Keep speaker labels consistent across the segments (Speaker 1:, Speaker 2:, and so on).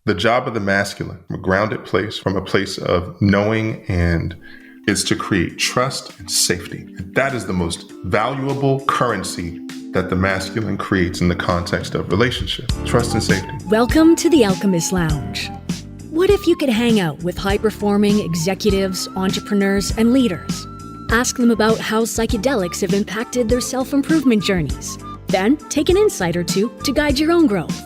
Speaker 1: The job of the masculine, from a grounded place, from a place of knowing, and is to create trust and safety. That is the most valuable currency that the masculine creates in the context of relationship. Trust and safety.
Speaker 2: Welcome to the Alchemist Lounge. What if you could hang out with high-performing executives, entrepreneurs, and leaders? Ask them about how psychedelics have impacted their self-improvement journeys. Then take an insight or two to guide your own growth.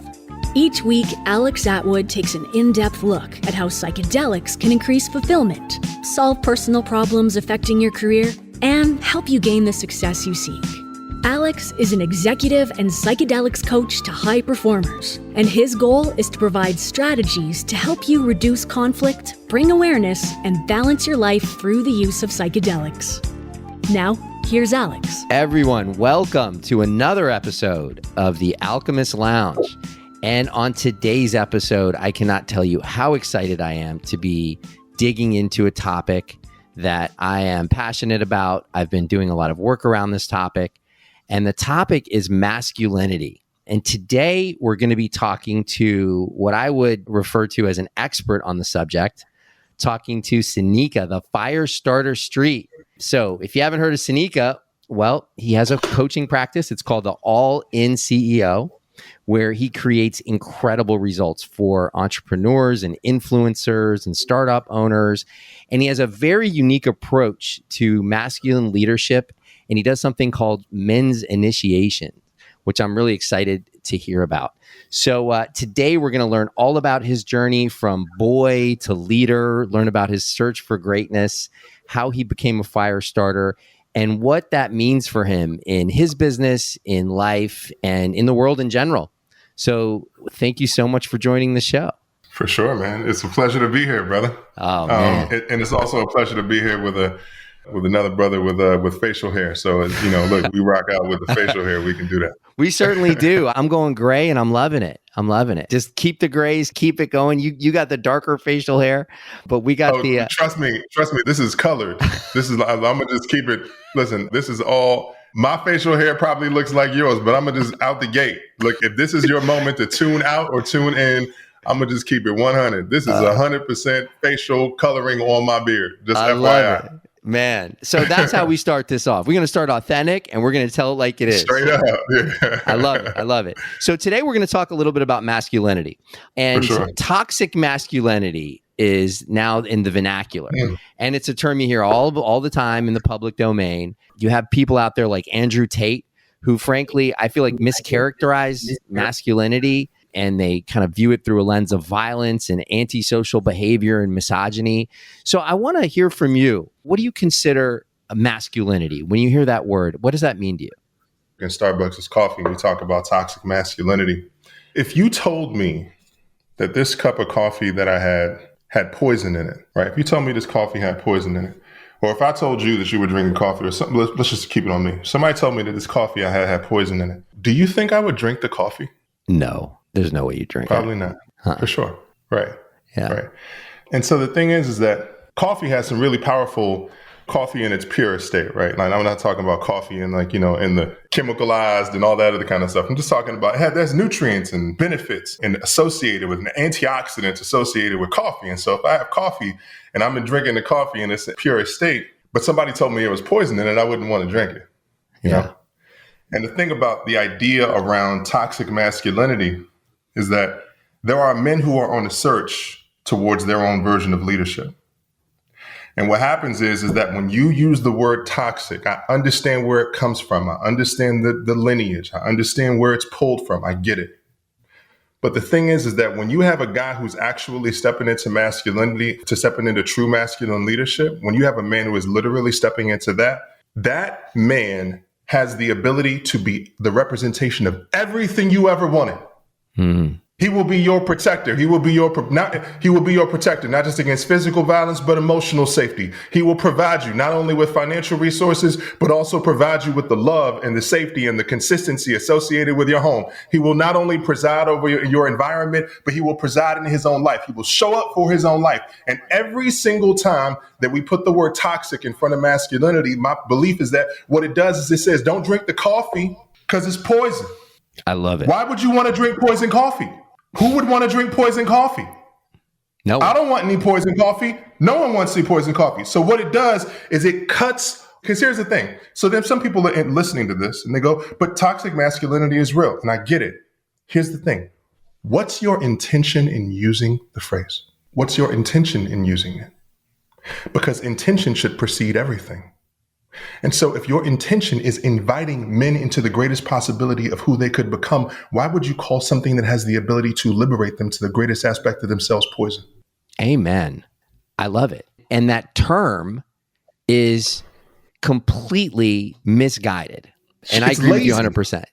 Speaker 2: Each week, Alex Atwood takes an in-depth look at how psychedelics can increase fulfillment, solve personal problems affecting your career, and help you gain the success you seek. Alex is an executive and psychedelics coach to high performers, and his goal is to provide strategies to help you reduce conflict, bring awareness, and balance your life through the use of psychedelics. Now, here's Alex.
Speaker 3: Everyone, welcome to another episode of the Alchemist Lounge. And on today's episode, I cannot tell you how excited I am to be digging into a topic that I am passionate about. I've been doing a lot of work around this topic, and the topic is masculinity. And today we're going to be talking to what I would refer to as an expert on the subject, talking to Sanyika, the Firestarter Street. So if you haven't heard of Sanyika, well, he has a coaching practice. It's called the All-In CEO, where he creates incredible results for entrepreneurs and influencers and startup owners. And he has a very unique approach to masculine leadership. And he does something called men's initiation, which I'm really excited to hear about. So today we're going to learn all about his journey from boy to leader, learn about his search for greatness, how he became a fire starter, and what that means for him in his business, in life, and in the world in general. So thank you so much for joining the show.
Speaker 1: For sure, man. It's a pleasure to be here, brother.
Speaker 3: Oh, man.
Speaker 1: And it's also a pleasure to be here with another brother with facial hair. So, look, we rock out with the facial hair. We can do that.
Speaker 3: We certainly do. I'm going gray and I'm loving it. Just keep the grays, keep it going. You got the darker facial hair, but we got the...
Speaker 1: Trust me. This is colored. I'm going to just keep it. Listen, this is all... My facial hair probably looks like yours, but I'm going to just out the gate. Look, if this is your moment to tune out or tune in, I'm going to just keep it 100. This is 100% facial coloring on my beard. Just
Speaker 3: I
Speaker 1: FYI.
Speaker 3: love it. Man, so that's how we start this off. We're going to start authentic and we're going to tell it like it is.
Speaker 1: Straight up. Yeah.
Speaker 3: I love it. So today we're going to talk a little bit about masculinity. And toxic masculinity is now in the vernacular. And it's a term you hear all the time in the public domain. You have people out there like Andrew Tate, who frankly, I feel like mischaracterize masculinity, and they kind of view it through a lens of violence and antisocial behavior and misogyny. So I want to hear from you. What do you consider a masculinity? When you hear that word, what does that mean to you?
Speaker 1: In Starbucks' coffee, we talk about toxic masculinity. If you told me that this cup of coffee that I had poison in it, right? If you told me this coffee had poison in it, or if I told you that you were drinking coffee or something, let's just keep it on me. Somebody told me that this coffee I had poison in it. Do you think I would drink the coffee?
Speaker 3: No, there's no way you drink
Speaker 1: Probably
Speaker 3: it.
Speaker 1: not. For sure. Right.
Speaker 3: Yeah.
Speaker 1: Right. And so the thing is that coffee has some really powerful coffee in its purest state, right? Like, I'm not talking about coffee in in the chemicalized and all that other kind of stuff. I'm just talking about, there's nutrients and benefits and associated with antioxidants associated with coffee. And so if I have coffee and I've been drinking the coffee in its purest state, but somebody told me it was poison in it, I wouldn't want to drink it. You know? And the thing about the idea around toxic masculinity is that there are men who are on a search towards their own version of leadership. And what happens is that when you use the word toxic, I understand where it comes from. I understand the lineage. I understand where it's pulled from. I get it. But the thing is that when you have a guy who's actually stepping into masculinity, to stepping into true masculine leadership, when you have a man who is literally stepping into that man has the ability to be the representation of everything you ever wanted. Mm-hmm. He will be your protector. He will be your protector, not just against physical violence, but emotional safety. He will provide you not only with financial resources, but also provide you with the love and the safety and the consistency associated with your home. He will not only preside over your environment, but he will preside in his own life. He will show up for his own life. And every single time that we put the word toxic in front of masculinity, my belief is that what it does is it says, don't drink the coffee because it's poison.
Speaker 3: I love it.
Speaker 1: Why would you want to drink poison coffee? Who would want to drink poison coffee?
Speaker 3: No.
Speaker 1: I don't want any poison coffee. No one wants any poison coffee. So what it does is it cuts, because here's the thing. So then some people are listening to this and they go, but toxic masculinity is real. And I get it. Here's the thing. What's your intention in using the phrase? What's your intention in using it? Because intention should precede everything. And so if your intention is inviting men into the greatest possibility of who they could become, why would you call something that has the ability to liberate them to the greatest aspect of themselves poison?
Speaker 3: Amen. I love it. And that term is completely misguided. And I agree with you 100%.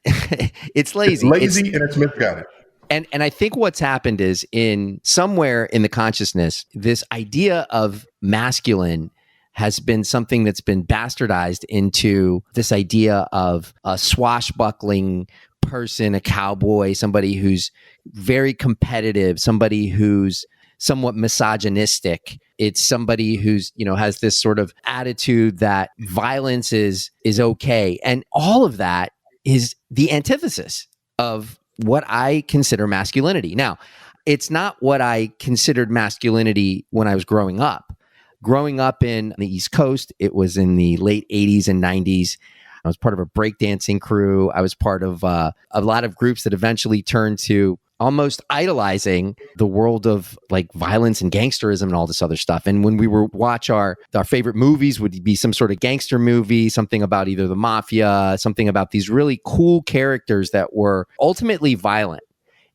Speaker 3: It's lazy.
Speaker 1: It's lazy and it's misguided.
Speaker 3: And I think what's happened is in somewhere in the consciousness, this idea of masculine has been something that's been bastardized into this idea of a swashbuckling person, a cowboy, somebody who's very competitive, somebody who's somewhat misogynistic. It's somebody who's, has this sort of attitude that violence is okay. And all of that is the antithesis of what I consider masculinity. Now, it's not what I considered masculinity when I was growing up. Growing up in the East Coast, it was in the late 80s and 90s. I was part of a breakdancing crew. I was part of a lot of groups that eventually turned to almost idolizing the world of like violence and gangsterism and all this other stuff. And when we were watch our favorite movies would be some sort of gangster movie, something about either the mafia, something about these really cool characters that were ultimately violent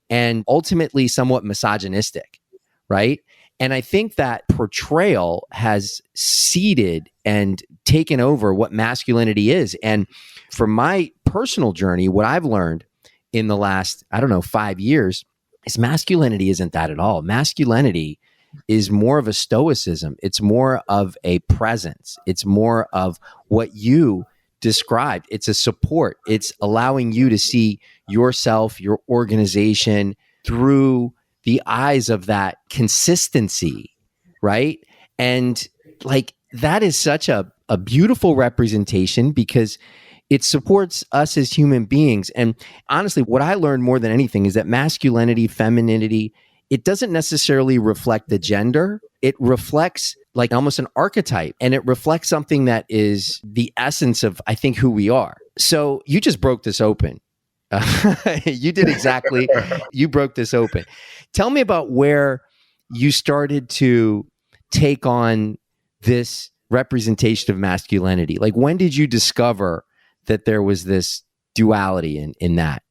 Speaker 3: and ultimately somewhat misogynistic, right? And I think that portrayal has seeded and taken over what masculinity is. And from my personal journey, what I've learned in the last, 5 years is masculinity isn't that at all. Masculinity is more of a stoicism. It's more of a presence. It's more of what you described. It's a support. It's allowing you to see yourself, your organization through the eyes of that consistency, right? And like that is such a beautiful representation because it supports us as human beings. And honestly, what I learned more than anything is that masculinity, femininity, it doesn't necessarily reflect the gender. It reflects like almost an archetype, and it reflects something that is the essence of, I think, who we are. So you just broke this open. You did exactly. You broke this open. Tell me about where you started to take on this representation of masculinity. Like, when did you discover that there was this duality in that?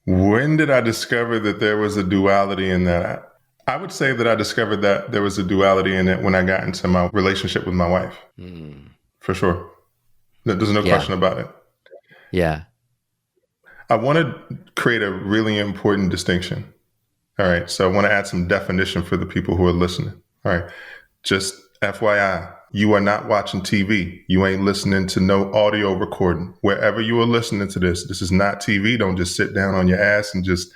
Speaker 1: When did I discover that there was a duality in that? I would say that I discovered that there was a duality in it when I got into my relationship with my wife. For sure. There's no question about it.
Speaker 3: Yeah.
Speaker 1: I want to create a really important distinction. All right. So I want to add some definition for the people who are listening. All right. Just FYI, you are not watching TV. You ain't listening to no audio recording. Wherever you are listening to this is not TV. Don't just sit down on your ass and just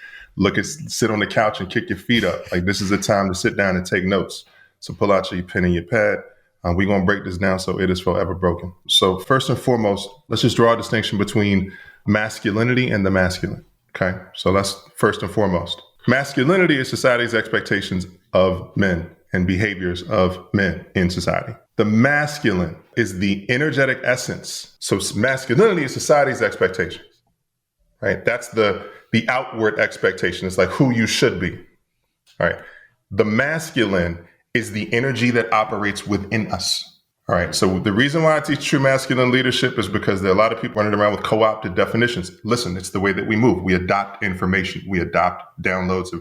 Speaker 1: sit on the couch and kick your feet up. Like, this is a time to sit down and take notes. So pull out your pen and your pad. We're going to break this down so it is forever broken. So first and foremost, let's just draw a distinction between masculinity and the masculine. Okay. So that's first and foremost. Masculinity is society's expectations of men and behaviors of men in society. The masculine is the energetic essence. So masculinity is society's expectations, right? That's the outward expectation. It's like who you should be, all right? The masculine is the energy that operates within us. All right. So the reason why I teach true masculine leadership is because there are a lot of people running around with co-opted definitions. Listen, it's the way that we move. We adopt information. We adopt downloads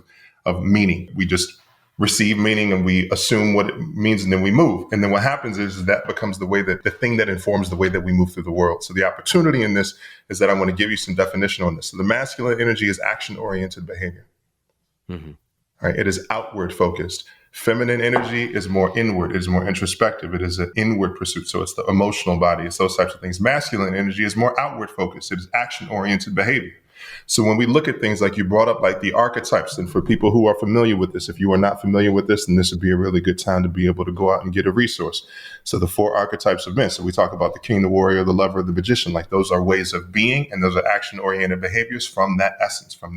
Speaker 1: of meaning. We just receive meaning and we assume what it means, and then we move. And then what happens is that becomes the way that the thing that informs the way that we move through the world. So the opportunity in this is that I want to give you some definition on this. So the masculine energy is action-oriented behavior. Mm-hmm. All right. It is outward focused. Feminine energy is more inward. It is more introspective. It is an inward pursuit. So it's the emotional body. It's those types of things. Masculine energy is more outward focused. It is action-oriented behavior. So when we look at things like you brought up, like the archetypes, and for people who are familiar with this, if you are not familiar with this, then this would be a really good time to be able to go out and get a resource. So the 4 archetypes of men. So we talk about the king, the warrior, the lover, the magician. Like, those are ways of being, and those are action-oriented behaviors from that essence, from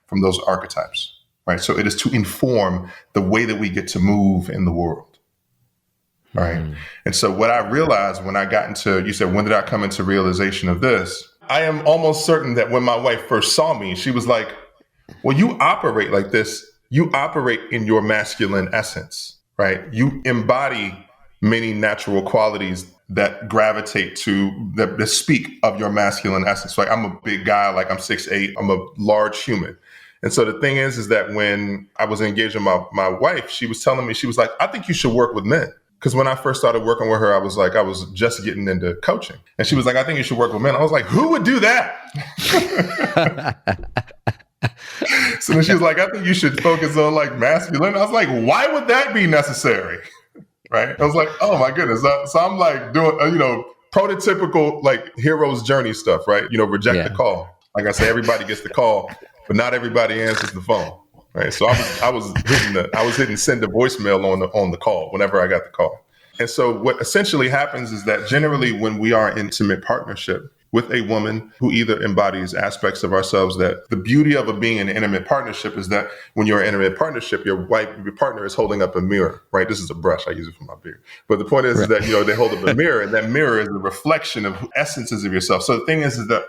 Speaker 1: from those archetypes, right? So it is to inform the way that we get to move in the world, right? And so what I realized when I got into, you said, when did I come into realization of this? I am almost certain that when my wife first saw me, she was like, well, you operate like this. You operate in your masculine essence, right? You embody many natural qualities that gravitate to, that speak of your masculine essence. Like, I'm a big guy, like I'm 6'8", I'm a large human. And so the thing is that when I was engaged with my wife, she was telling me, she was like, I think you should work with men. Because when I first started working with her, I was just getting into coaching. And she was like, I think you should work with men. I was like, who would do that? So then she was like, I think you should focus on like masculine. I was like, why would that be necessary? Right? I was like, oh my goodness. So I'm like doing, prototypical like hero's journey stuff, right? Reject the call. Like I say, everybody gets the call, but not everybody answers the phone. Right. So I was hitting send a voicemail on the call whenever I got the call. And so what essentially happens is that generally when we are in intimate partnership with a woman who either embodies aspects of ourselves, that the beauty of being in an intimate partnership is that when you're in an intimate partnership, your partner is holding up a mirror, right? This is a brush. I use it for my beard. But the point is that, they hold up a mirror, and that mirror is a reflection of essences of yourself. So the thing is that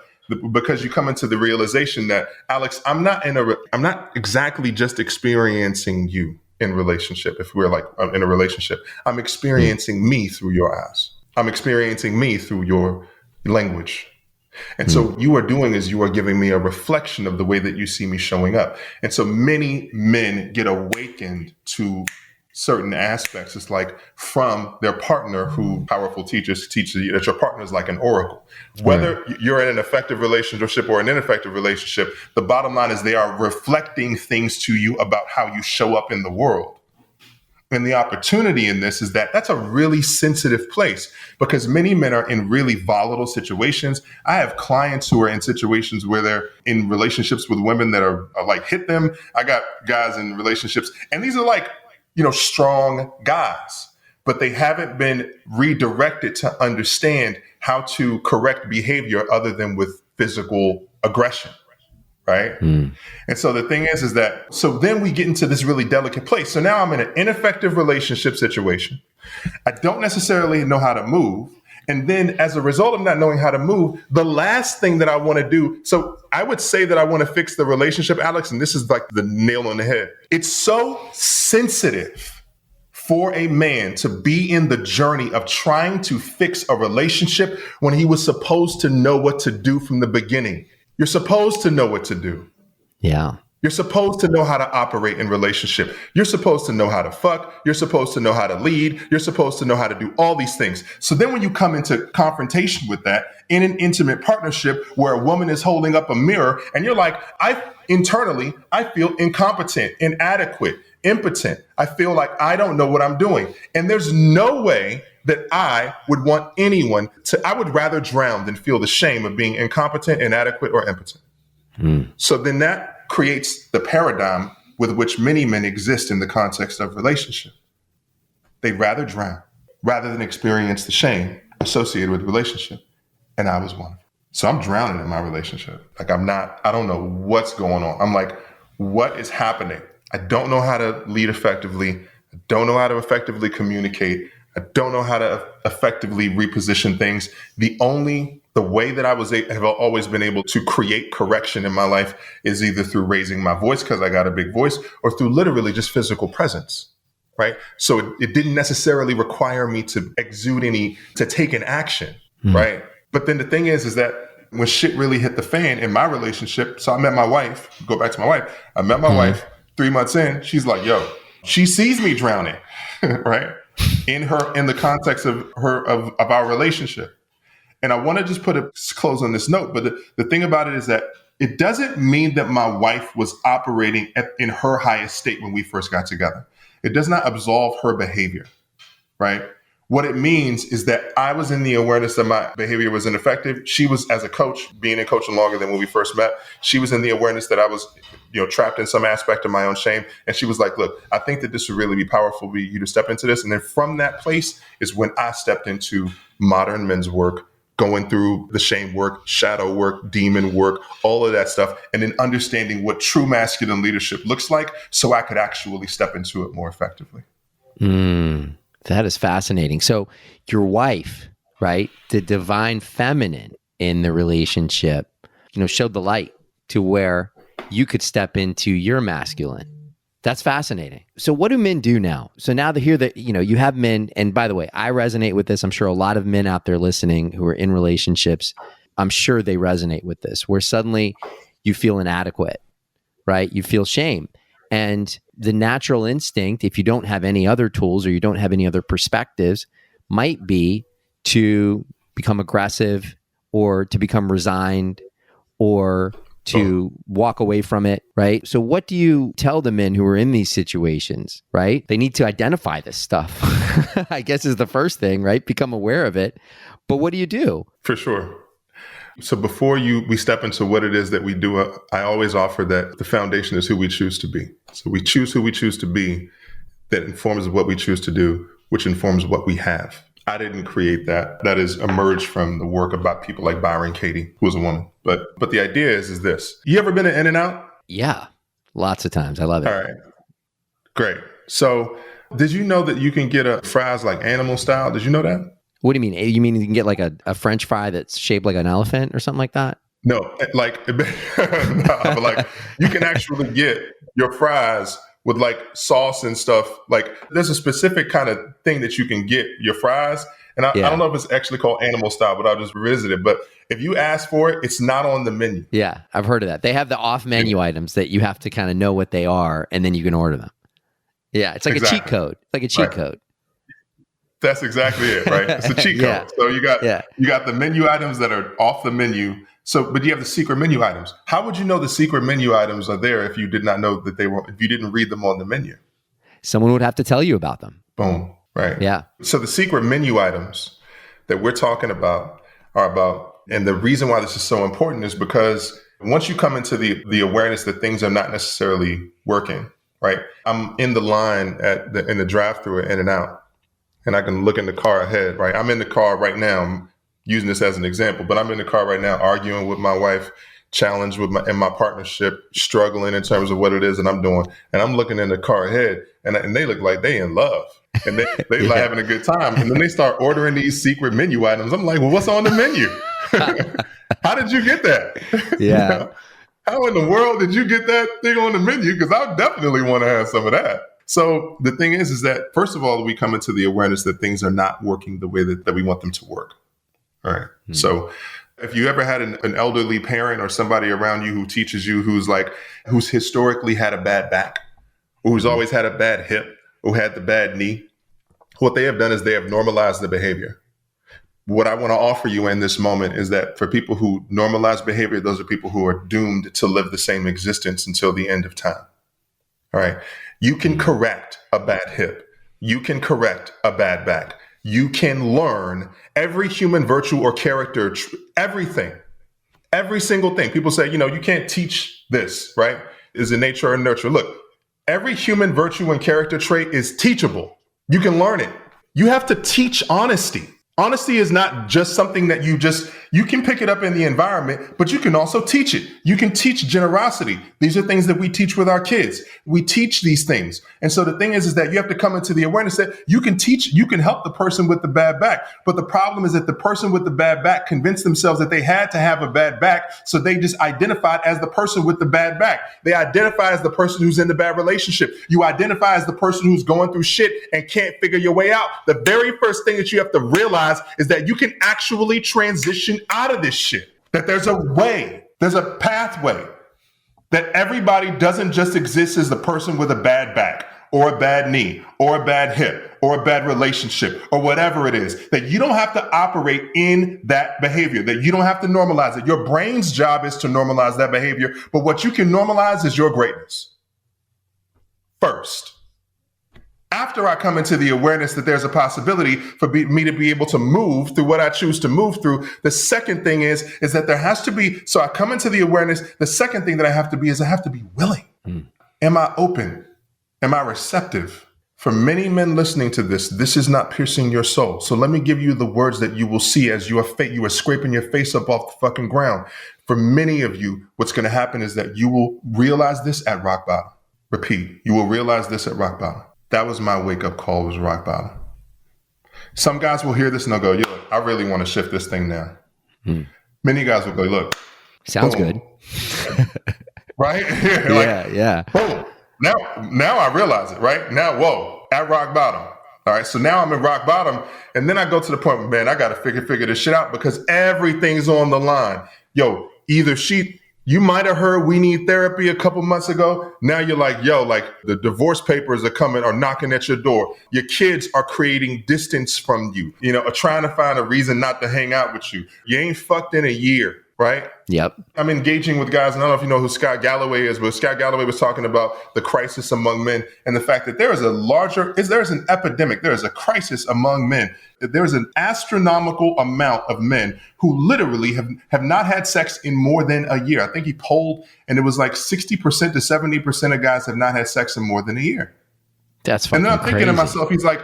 Speaker 1: because you come into the realization that, Alex, I'm not exactly just experiencing you in relationship. If we're like in a relationship, I'm experiencing me through your eyes. I'm experiencing me through your language. And so you are doing is you are giving me a reflection of the way that you see me showing up. And so many men get awakened to certain aspects. It's like from their partner, who powerful teachers teach you that your partner is like an oracle. Whether you're in an effective relationship or an ineffective relationship, the bottom line is they are reflecting things to you about how you show up in the world. And the opportunity in this is that that's a really sensitive place, because many men are in really volatile situations. I have clients who are in situations where they're in relationships with women that are like hit them. I got guys in relationships, and these are like, strong guys, but they haven't been redirected to understand how to correct behavior other than with physical aggression. Right. And so the thing is that, so then we get into this really delicate place. So now I'm in an ineffective relationship situation. I don't necessarily know how to move. And then as a result of not knowing how to move, the last thing that I want to do, so I would say that I want to fix the relationship, Alex, and this is like the nail on the head. It's so sensitive for a man to be in the journey of trying to fix a relationship when he was supposed to know what to do from the beginning. You're supposed to know what to do.
Speaker 3: Yeah.
Speaker 1: You're supposed to know how to operate in relationship. You're supposed to know how to fuck. You're supposed to know how to lead. You're supposed to know how to do all these things. So then when you come into confrontation with that in an intimate partnership where a woman is holding up a mirror and you're like, I feel incompetent, inadequate, impotent. I feel like I don't know what I'm doing. And there's no way that I would want anyone to, I would rather drown than feel the shame of being incompetent, inadequate, or impotent. So then that creates the paradigm with which many men exist in the context of relationship. They'd rather drown rather than experience the shame associated with relationship. And I was one. So I'm drowning in my relationship. Like I don't know what's going on. I'm like, what is happening? I don't know how to lead effectively. I don't know how to effectively communicate. I don't know how to effectively reposition things. The way that I have always been able to create correction in my life is either through raising my voice because I got a big voice, or through literally just physical presence, right? So it didn't necessarily require me to to take an action, right? But then the thing is that when shit really hit the fan in my relationship, so I met my wife, go back to my wife, I met my wife 3 months in, she's like, yo, she sees me drowning, right? In the context of our relationship. And I want to just close on this note, but the thing about it is that it doesn't mean that my wife was operating in her highest state when we first got together. It does not absolve her behavior, right? What it means is that I was in the awareness that my behavior was ineffective. She was, as a coach, being in coaching longer than when we first met, she was in the awareness that I was, trapped in some aspect of my own shame. And she was like, look, I think that this would really be powerful for you to step into this. And then from that place is when I stepped into modern men's work, going through the shame work, shadow work, demon work, all of that stuff, and then understanding what true masculine leadership looks like so I could actually step into it more effectively.
Speaker 3: That is fascinating. So your wife, right, the divine feminine in the relationship, showed the light to where you could step into your masculine. That's fascinating. So what do men do now? So now they hear that, you have men, and by the way, I resonate with this. I'm sure a lot of men out there listening who are in relationships, I'm sure they resonate with this, where suddenly you feel inadequate, right? You feel shame. And the natural instinct, if you don't have any other tools or you don't have any other perspectives, might be to become aggressive or to become resigned or to walk away from it, right? So what do you tell the men who are in these situations, right? They need to identify this stuff, I guess is the first thing, right? Become aware of it. But what do you do?
Speaker 1: For sure. So before we step into what it is that we do, I always offer that the foundation is who we choose to be. So we choose who we choose to be. That informs what we choose to do, which informs what we have. I didn't create that. That has emerged from the work about people like Byron Katie, who was a woman. But the idea is this. You ever been to In-N-Out?
Speaker 3: Yeah, lots of times. I love it.
Speaker 1: All right. Great. So did you know that you can get a fries like animal style? Did you know that?
Speaker 3: What do you mean? You mean you can get like a French fry that's shaped like an elephant or something like that?
Speaker 1: No, like, no, but like you can actually get your fries with like sauce and stuff. Like there's a specific kind of thing that you can get your fries. And I don't know if it's actually called animal style, but I'll just revisit it. But if you ask for it, it's not on the menu.
Speaker 3: Yeah, I've heard of that. They have the off menu items that you have to kind of know what they are and then you can order them. Yeah, it's like a cheat code. Like a cheat code.
Speaker 1: That's exactly it, right? It's a cheat code. So you got the menu items that are off the menu. So, but you have the secret menu items. How would you know the secret menu items are there if you did not know that they were, if you didn't read them on the menu?
Speaker 3: Someone would have to tell you about them.
Speaker 1: Boom. Right.
Speaker 3: Yeah.
Speaker 1: So the secret menu items that we're talking about are about, and the reason why this is so important is because once you come into the awareness that things are not necessarily working, right? I'm in the line in the drive-thru at In-N-Out, and I can look in the car ahead, right? I'm in the car right now. I'm using this as an example, but I'm in the car right now arguing with my wife, challenged in my partnership, struggling in terms of what it is that I'm doing. And I'm looking in the car ahead and they look like they in love and they like having a good time. And then they start ordering these secret menu items. I'm like, well, what's on the menu? How did you get that?
Speaker 3: Yeah.
Speaker 1: How in the world did you get that thing on the menu? Because I definitely want to have some of that. So the thing is that, first of all, we come into the awareness that things are not working the way that we want them to work. All right. Mm-hmm. So if you ever had an elderly parent or somebody around you who teaches you who's historically had a bad back, or who's always had a bad hip, who had the bad knee, what they have done is they have normalized the behavior. What I want to offer you in this moment is that for people who normalize behavior, those are people who are doomed to live the same existence until the end of time. All right. You can correct a bad hip. You can correct a bad back. You can learn every human virtue or character, everything, every single thing. People say, you can't teach this, right? Is it nature or nurture? Look, every human virtue and character trait is teachable. You can learn it. You have to teach honesty. Honesty is not just something that you can pick it up in the environment, but you can also teach it. You can teach generosity. These are things that we teach with our kids. We teach these things. And so the thing is that you have to come into the awareness that you can help the person with the bad back. But the problem is that the person with the bad back convinced themselves that they had to have a bad back. So they just identified as the person with the bad back. They identify as the person who's in the bad relationship. You identify as the person who's going through shit and can't figure your way out. The very first thing that you have to realize is that you can actually transition out of this shit. That there's a way, there's a pathway, that everybody doesn't just exist as the person with a bad back or a bad knee or a bad hip or a bad relationship or whatever it is, that you don't have to operate in that behavior, that you don't have to normalize it. Your brain's job is to normalize that behavior, but what you can normalize is your greatness. First. After I come into the awareness that there's a possibility for me to be able to move through what I choose to move through, the second thing is that there has to be, so I come into the awareness, the second thing that I have to be is I have to be willing. Am I open? Am I receptive For many men listening to this, this is not piercing your soul. So let me give you the words that you will see as you are scraping your face up off the fucking ground. For many of you, what's going to happen is that you will realize this at rock bottom. Repeat, you will realize this at rock bottom. That was my wake-up call, was rock bottom. Some guys will hear this and they'll go, yo, I really want to shift this thing now. Many guys will go, look.
Speaker 3: Sounds
Speaker 1: boom.
Speaker 3: good.
Speaker 1: Right?
Speaker 3: Yeah.
Speaker 1: Boom. Now I realize it, right? Now, whoa, at rock bottom. All right, so now I'm at rock bottom. And then I go to the point where, man, I got to figure this shit out because everything's on the line. Yo, you might have heard we need therapy a couple months ago. Now you're like, yo, like the divorce papers are knocking at your door. Your kids are creating distance from you, are trying to find a reason not to hang out with you. You ain't fucked in a year, right?
Speaker 3: Yep. I'm
Speaker 1: engaging with guys, and I don't know if you know who Scott Galloway is, but Scott Galloway was talking about the crisis among men and the fact that there is an epidemic, there is a crisis among men, that there is an astronomical amount of men who literally have not had sex in more than a year. I think he polled, and it was like 60% to 70% of guys have not had sex in more than a year.
Speaker 3: That's fucking
Speaker 1: crazy. And then I'm thinking to myself, he's like,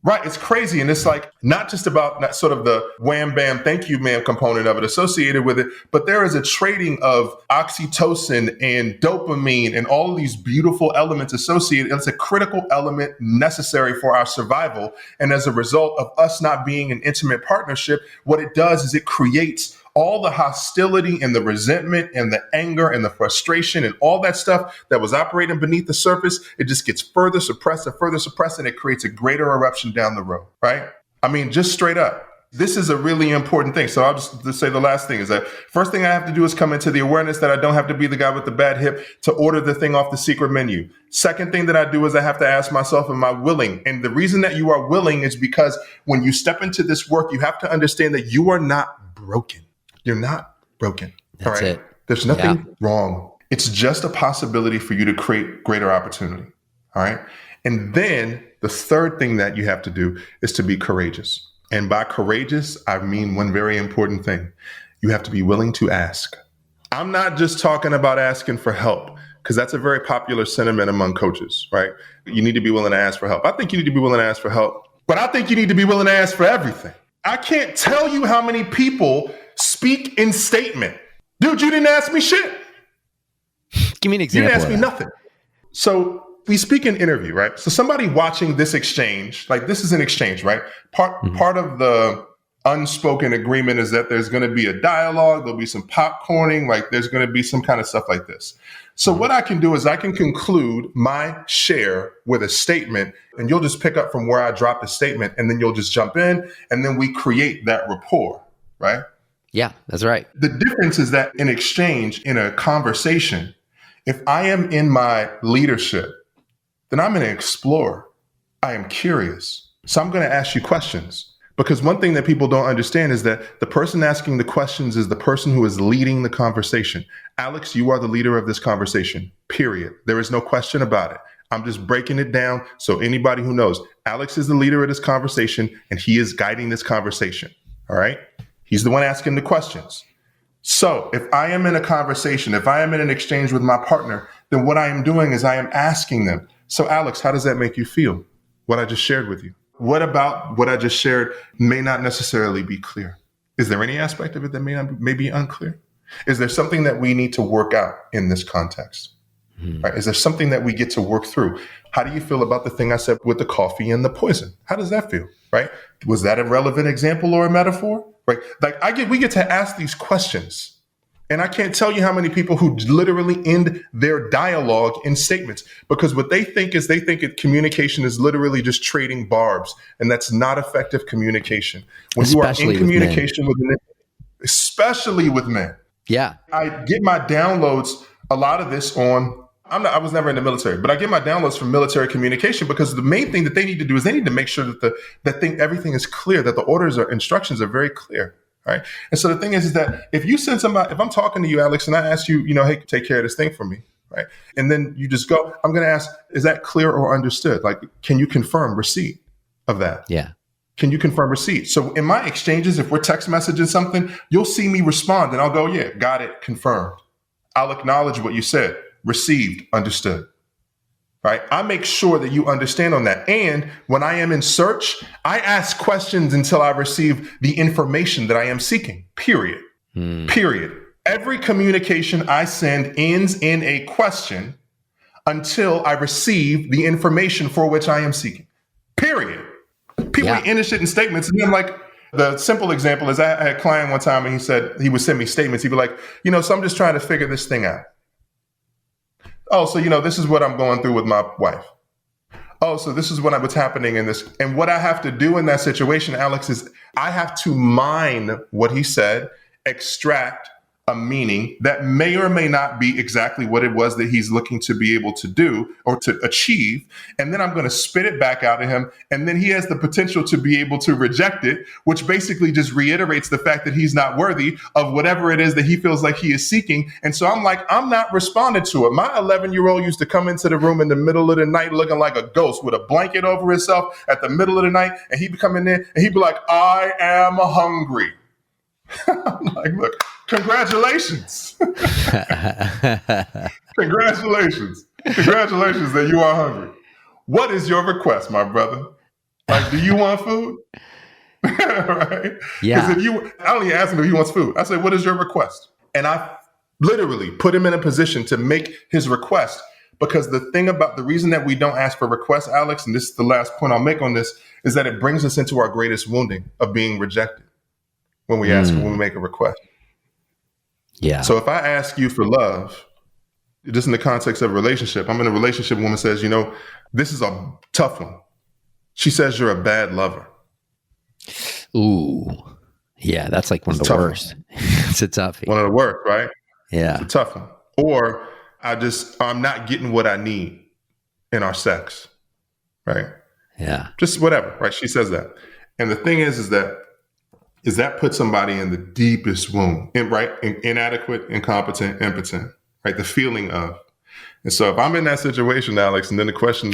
Speaker 1: right, it's crazy. And it's like not just about that sort of the wham, bam, thank you, ma'am component of it associated with it, but there is a trading of oxytocin and dopamine and all of these beautiful elements associated. It's a critical element necessary for our survival. And as a result of us not being an intimate partnership, what it does is it creates all the hostility and the resentment and the anger and the frustration and all that stuff that was operating beneath the surface. It just gets further suppressed, and it creates a greater eruption down the road, right? Just straight up. This is a really important thing. So I'll just say the last thing is that first thing I have to do is come into the awareness that I don't have to be the guy with the bad hip to order the thing off the secret menu. Second thing that I do is I have to ask myself, am I willing? And the reason that you are willing is because when you step into this work, you have to understand that you are not broken. You're not broken.
Speaker 3: That's
Speaker 1: all right?
Speaker 3: it.
Speaker 1: There's nothing wrong. It's just a possibility for you to create greater opportunity. All right. And then the third thing that you have to do is to be courageous. And by courageous, I mean one very important thing. You have to be willing to ask. I'm not just talking about asking for help, because that's a very popular sentiment among coaches, right? You need to be willing to ask for help. I think you need to be willing to ask for help, but I think you need to be willing to ask for everything. I can't tell you how many people speak in statement. Dude, you didn't ask me shit.
Speaker 3: Give me an example.
Speaker 1: You didn't ask me nothing. So we speak in interview, right? So somebody watching this exchange, like this is an exchange, right? Part of the unspoken agreement is that there's going to be a dialogue, there'll be some popcorning, like there's going to be some kind of stuff like this. So what I can do is I can conclude my share with a statement, and you'll just pick up from where I dropped the statement, and then you'll just jump in, and then we create that rapport, right?
Speaker 3: Yeah, that's right.
Speaker 1: The difference is that in exchange, in a conversation, if I am in my leadership, then I'm an explorer. I am curious. So I'm going to ask you questions. Because one thing that people don't understand is that the person asking the questions is the person who is leading the conversation. Alex, you are the leader of this conversation, period. There is no question about it. I'm just breaking it down so anybody who knows, Alex is the leader of this conversation and he is guiding this conversation, all right? He's the one asking the questions. So if I am in a conversation, if I am in an exchange with my partner, then what I am doing is I am asking them, so Alex, how does that make you feel? What I just shared with you? What about what I just shared may not necessarily be clear? Is there any aspect of it that may be unclear? Is there something that we need to work out in this context? Right? Is there something that we get to work through? How do you feel about the thing I said with the coffee and the poison? How does that feel? Right? Was that a relevant example or a metaphor? Right? Like we get to ask these questions. And I can't tell you how many people who literally end their dialogue in statements, because what they think communication is literally just trading barbs. And that's not effective communication. When
Speaker 3: Especially
Speaker 1: you are in communication with men, especially with men.
Speaker 3: Yeah. I
Speaker 1: get my downloads, a lot of this I was never in the military, but I get my downloads from military communication, because the main thing that they need to do is they need to make sure that everything is clear, that the orders or instructions are very clear. Right. And so the thing is that if you send somebody, if I'm talking to you, Alex, and I ask you, hey, take care of this thing for me. Right. And then you just go, I'm going to ask, is that clear or understood? Like, can you confirm receipt of that?
Speaker 3: Yeah.
Speaker 1: Can you confirm receipt? So in my exchanges, if we're text messaging something, you'll see me respond and I'll go, yeah, got it, confirmed. I'll acknowledge what you said, received, understood. right? I make sure that you understand on that. And when I am in search, I ask questions until I receive the information that I am seeking, period. Period. Every communication I send ends in a question until I receive the information for which I am seeking, period. People end this shit in statements. And I'm like, the simple example is I had a client one time and he said he would send me statements. He'd be like, so I'm just trying to figure this thing out. Oh, so, this is what I'm going through with my wife. Oh, so this is what's happening in this. And what I have to do in that situation, Alex, is I have to mine what he said, extract a meaning that may or may not be exactly what it was that he's looking to be able to do or to achieve. And then I'm going to spit it back out of him. And then he has the potential to be able to reject it, which basically just reiterates the fact that he's not worthy of whatever it is that he feels like he is seeking. And so I'm like, I'm not responding to it. My 11-year-old used to come into the room in the middle of the night looking like a ghost with a blanket over himself at the middle of the night. And he'd be coming in and he'd be like, I am hungry. I'm like, look, congratulations. Congratulations that you are hungry. What is your request, my brother? Like, do you want food? Right?
Speaker 3: Yeah.
Speaker 1: Because I don't even ask him if he wants food. I say, what is your request? And I literally put him in a position to make his request. Because the reason that we don't ask for requests, Alex, and this is the last point I'll make on this, is that it brings us into our greatest wounding of being rejected. When we when we make a request.
Speaker 3: Yeah.
Speaker 1: So if I ask you for love, just in the context of a relationship, I'm in a relationship, a woman says, this is a tough one. She says you're a bad lover.
Speaker 3: Ooh. Yeah, that's like one of the worst. It's a toughie.
Speaker 1: One of the worst, right?
Speaker 3: Yeah.
Speaker 1: It's a tough one. Or I'm not getting what I need in our sex, right?
Speaker 3: Yeah.
Speaker 1: Just whatever, right? She says that. And the thing is that puts somebody in the deepest wound, right? Inadequate, incompetent, impotent, right? The feeling of. And so if I'm in that situation, Alex, and then the question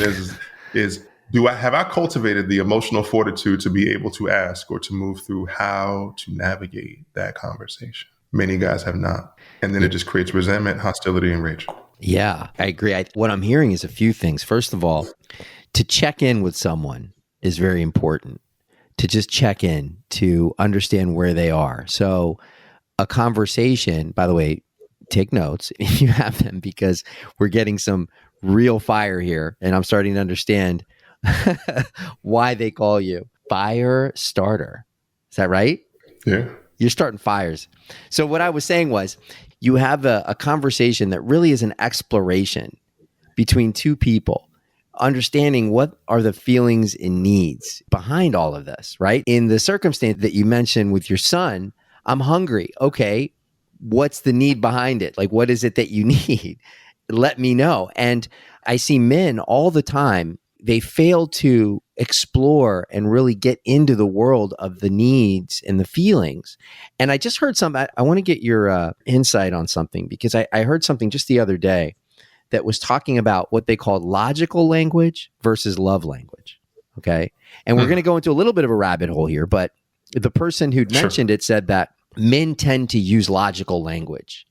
Speaker 1: is have I cultivated the emotional fortitude to be able to ask or to move through how to navigate that conversation? Many guys have not. And then it just creates resentment, hostility, and rage.
Speaker 3: Yeah, I agree. What I'm hearing is a few things. First of all, to check in with someone is very important. To just check in, to understand where they are. So a conversation, by the way, take notes if you have them, because we're getting some real fire here. And I'm starting to understand why they call you Firestarter. Is that right?
Speaker 1: Yeah.
Speaker 3: You're starting fires. So what I was saying was you have a conversation that really is an exploration between two people. Understanding what are the feelings and needs behind all of this, right? In the circumstance that you mentioned with your son, I'm hungry. Okay, what's the need behind it? Like, what is it that you need? Let me know. And I see men all the time, they fail to explore and really get into the world of the needs and the feelings. And I just heard I want to get your insight on something, because I heard something just the other day that was talking about what they called logical language versus love language. Okay. And we're going to go into a little bit of a rabbit hole here, but the person who'd mentioned it said that men tend to use logical language,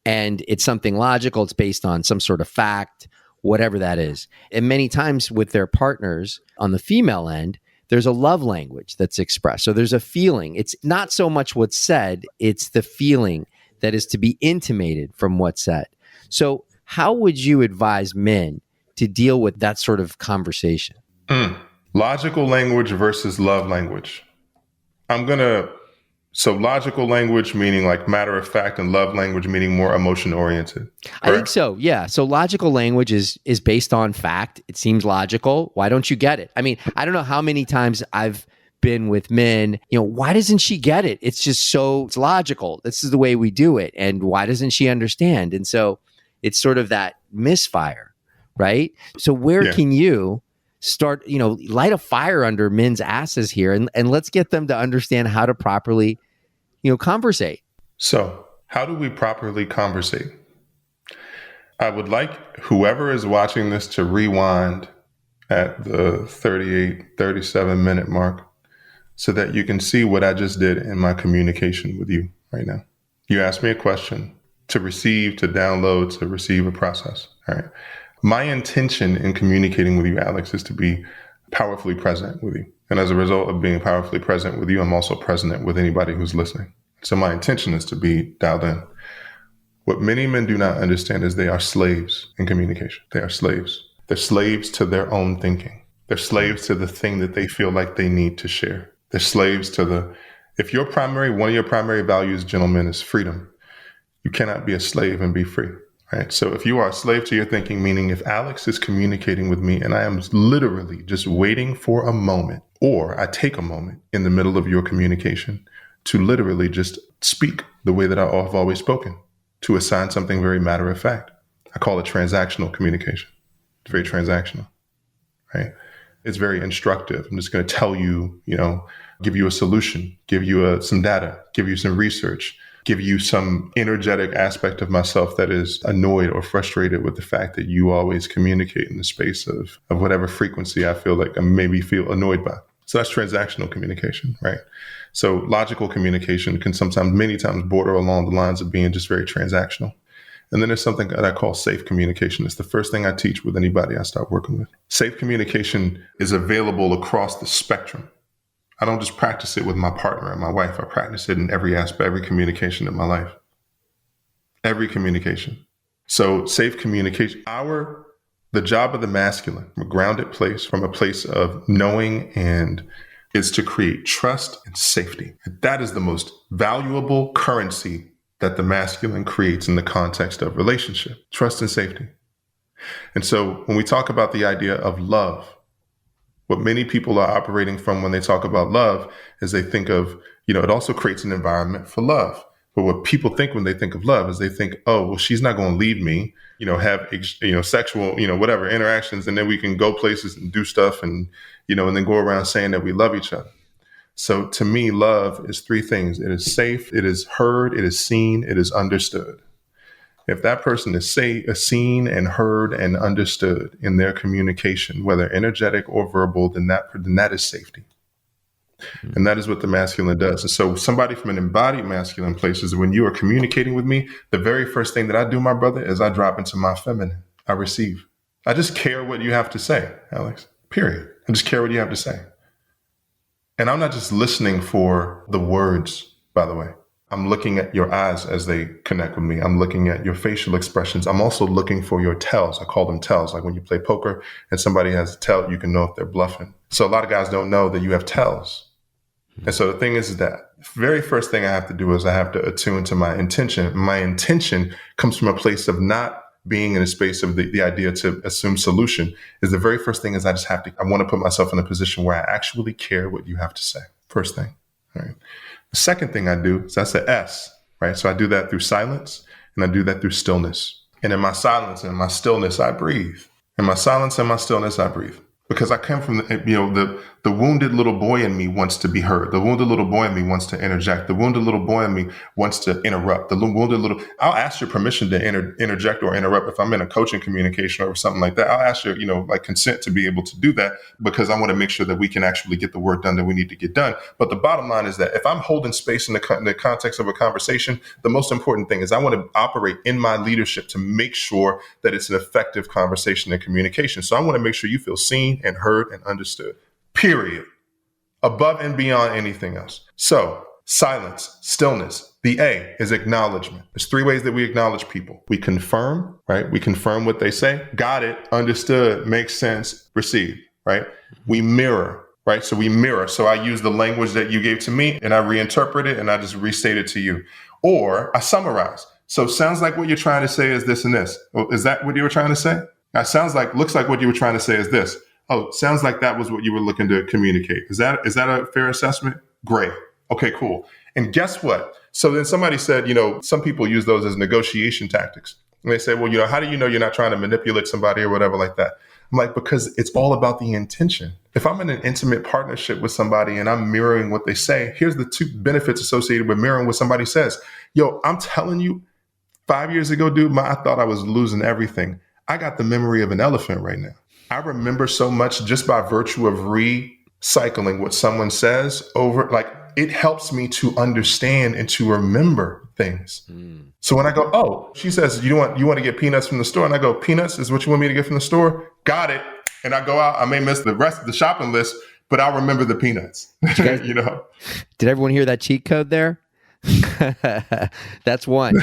Speaker 3: and it's something logical. It's based on some sort of fact, whatever that is. And many times with their partners on the female end, there's a love language that's expressed. So there's a feeling. It's not so much what's said, it's the feeling that is to be intimated from what's said. So how would you advise men to deal with that sort of conversation?
Speaker 1: Logical language versus love language. So logical language meaning like matter of fact, and love language meaning more emotion oriented.
Speaker 3: I think so. Yeah. So logical language is based on fact. It seems logical. Why don't you get it? I mean, I don't know how many times I've been with men, why doesn't she get it? It's logical. This is the way we do it. And why doesn't she understand? And so it's sort of that misfire, right? So where can you start, light a fire under men's asses here, and let's get them to understand how to properly, conversate.
Speaker 1: So how do we properly conversate? I would like whoever is watching this to rewind at the 38, 37 minute mark so that you can see what I just did in my communication with you right now. You asked me a question to receive, to download, to receive a process. All right. My intention in communicating with you, Alex, is to be powerfully present with you. And as a result of being powerfully present with you, I'm also present with anybody who's listening. So my intention is to be dialed in. What many men do not understand is they are slaves in communication. They are slaves. They're slaves to their own thinking. They're slaves to the thing that they feel like they need to share. They're slaves to if one of your primary values, gentlemen, is freedom, you cannot be a slave and be free, right? So if you are a slave to your thinking, meaning if Alex is communicating with me and I am literally just waiting for a moment, or I take a moment in the middle of your communication to literally just speak the way that I've always spoken, to assign something very matter of fact. I call it transactional communication. It's very transactional, right? It's very instructive. I'm just going to tell you, give you a solution, give you some data, give you some research, give you some energetic aspect of myself that is annoyed or frustrated with the fact that you always communicate in the space of whatever frequency I feel like I maybe feel annoyed by. So that's transactional communication, right? So logical communication can many times border along the lines of being just very transactional. And then there's something that I call safe communication. It's the first thing I teach with anybody I start working with. Safe communication is available across the spectrum. I don't just practice it with my partner and my wife. I practice it in every aspect, every communication in my life. Every communication. So safe communication, the job of the masculine, from a grounded place, from a place of knowing, and is to create trust and safety. That is the most valuable currency that the masculine creates in the context of relationship, trust and safety. And so when we talk about the idea of love, what many people are operating from when they talk about love is they think of, it also creates an environment for love. But what people think when they think of love is they think, oh, well, she's not going to leave me, have, sexual, whatever interactions. And then we can go places and do stuff and then go around saying that we love each other. So to me, love is three things. It is safe, it is heard, it is seen, it is understood. If that person is seen and heard and understood in their communication, whether energetic or verbal, then that is safety. Mm-hmm. And that is what the masculine does. And so somebody from an embodied masculine place is when you are communicating with me, the very first thing that I do, my brother, is I drop into my feminine. I receive. I just care what you have to say, Alex, period. I just care what you have to say. And I'm not just listening for the words, by the way. I'm looking at your eyes as they connect with me. I'm looking at your facial expressions. I'm also looking for your tells. I call them tells. Like when you play poker and somebody has a tell, you can know if they're bluffing. So a lot of guys don't know that you have tells. And so the thing is that very first thing I have to do is I have to attune to my intention. My intention comes from a place of not being in a space of the idea to assume solution. Is the very first thing is I want to put myself in a position where I actually care what you have to say. First thing, right? The second thing I do is that's the S, right? So I do that through silence and I do that through stillness. And in my silence and my stillness, I breathe. In my silence and my stillness, I breathe. Because I come from the wounded little boy in me wants to be heard. The wounded little boy in me wants to interject. The wounded little boy in me wants to interrupt. I'll ask your permission to interject or interrupt if I'm in a coaching communication or something like that. I'll ask your, consent to be able to do that because I want to make sure that we can actually get the work done that we need to get done. But the bottom line is that if I'm holding space in the context of a conversation, the most important thing is I want to operate in my leadership to make sure that it's an effective conversation and communication. So I want to make sure you feel seen and heard and understood, period, above and beyond anything else. So silence, stillness. The A is acknowledgement. There's three ways that we acknowledge people. We confirm, right? We confirm what they say. Got it, understood, makes sense, received, right? We mirror, right? So we mirror. So I use the language that you gave to me and I reinterpret it and I just restate it to you. Or I summarize. So sounds like what you're trying to say is this and this. Well, is that what you were trying to say? That looks like what you were trying to say is this. Oh, sounds like that was what you were looking to communicate. Is that a fair assessment? Great. Okay, cool. And guess what? So then somebody said, some people use those as negotiation tactics. And they say, well, how do you know you're not trying to manipulate somebody or whatever like that? I'm like, because it's all about the intention. If I'm in an intimate partnership with somebody and I'm mirroring what they say, here's the two benefits associated with mirroring what somebody says. Yo, I'm telling you, 5 years ago, dude, I thought I was losing everything. I got the memory of an elephant right now. I remember so much just by virtue of recycling what someone says over, like it helps me to understand and to remember things. So when I go, oh, she says, you want to get peanuts from the store? And I go, peanuts is what you want me to get from the store? Got it. And I go out, I may miss the rest of the shopping list, but I'll remember the peanuts. You know?
Speaker 3: Did everyone hear that cheat code there? That's one.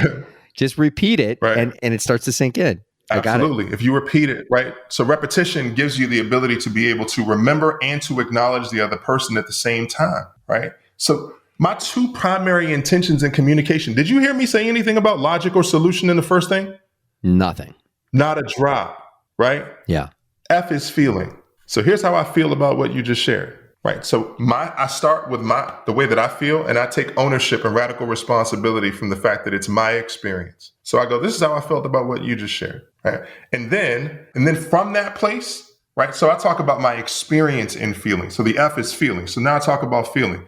Speaker 3: Just repeat it,
Speaker 1: right.
Speaker 3: and it starts to sink in.
Speaker 1: Absolutely. If you repeat it, right? So repetition gives you the ability to be able to remember and to acknowledge the other person at the same time, right? So my two primary intentions in communication, did you hear me say anything about logic or solution in the first thing?
Speaker 3: Nothing.
Speaker 1: Not a drop, right?
Speaker 3: Yeah.
Speaker 1: F is feeling. So here's how I feel about what you just shared, right? So I start with the way that I feel, and I take ownership and radical responsibility from the fact that it's my experience. So I go, this is how I felt about what you just shared, right? And then from that place, right? So I talk about my experience in feeling. So the F is feeling. So now I talk about feeling.